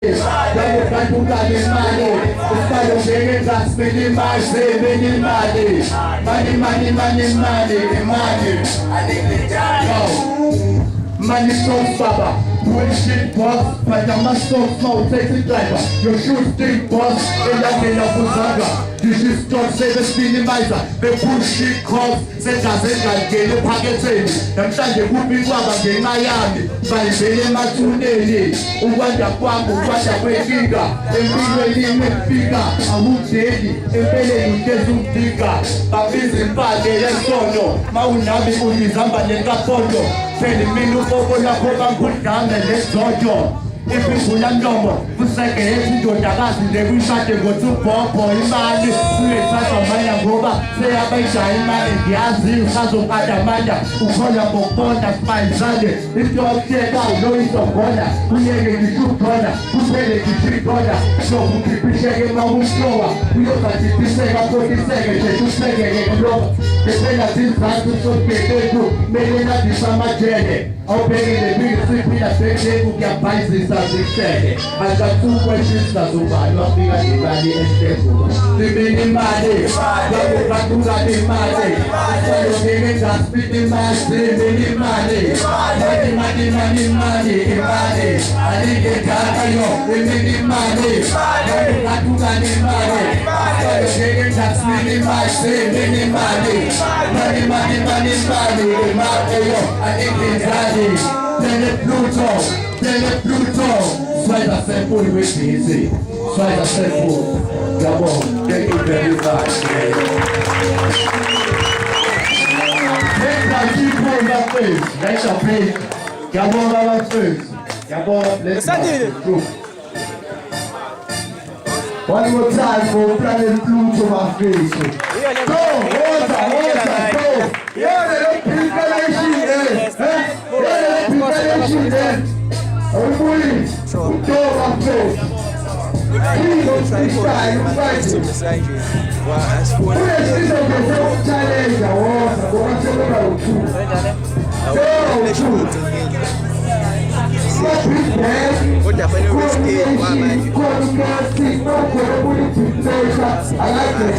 Money talks, Baba. Bullshit boss, Panama stocks, now taxi driver. Your shoes stink boss, Elakela Buzaga. You should stop saving minimizer. The bullshit cops, Senga Gele Paketeni. Namhlanje kuphikwaba ngenxa yami. Bayivele emathuneni. Ukwanda kwami, ukwanda kwenkinga. Empilweni imifika, awudeli. Empeleni ugeza umdika. Babiza impande yesono. Mawunabi uyizamba nekapondo. Phela mina ufobo lakho bangudame lezojo. Ifungula mlomo kuseke ezindodakazi lekuyishade ngothubhobho imali uyethatha manja ngoba seyabayishaya imali ngiyazi usazophatha amandla ukholwa ngokubonda sipayizane into okuteka uloyizobona uyeke ngishukhona kuphele ngishikhona sokukhiphiseke mawumhlowa uyozathipiseka fotiseke nje usekeke kuloba phela sizathu sokubhekeku kumele nadisa amajele awubhekele bikisiphila bhekeleku kuyabhayizisa zikuhlele two questions zazobalwa fika nemali esiphezulu sibini imali bakubatuka nemali salongeke ngaspiti imali sibini imali alike ngakayo sibini imali bakubatuka nemali salongeke ngaspiti imali sibini imali yo alike ngakayo Tele Pluto, sois la seule pour lui utiliser. Sois la seule pour. D'abord, thank you very much. Let's keep on that face. Let's face. D'abord, on that face. D'abord, let's go. One more time for Planet Pluto, my face. Go, water, go. Yeah, they don't pick the nation there. Everybody, go up there. Please don't stay shy. Challenge. I like this.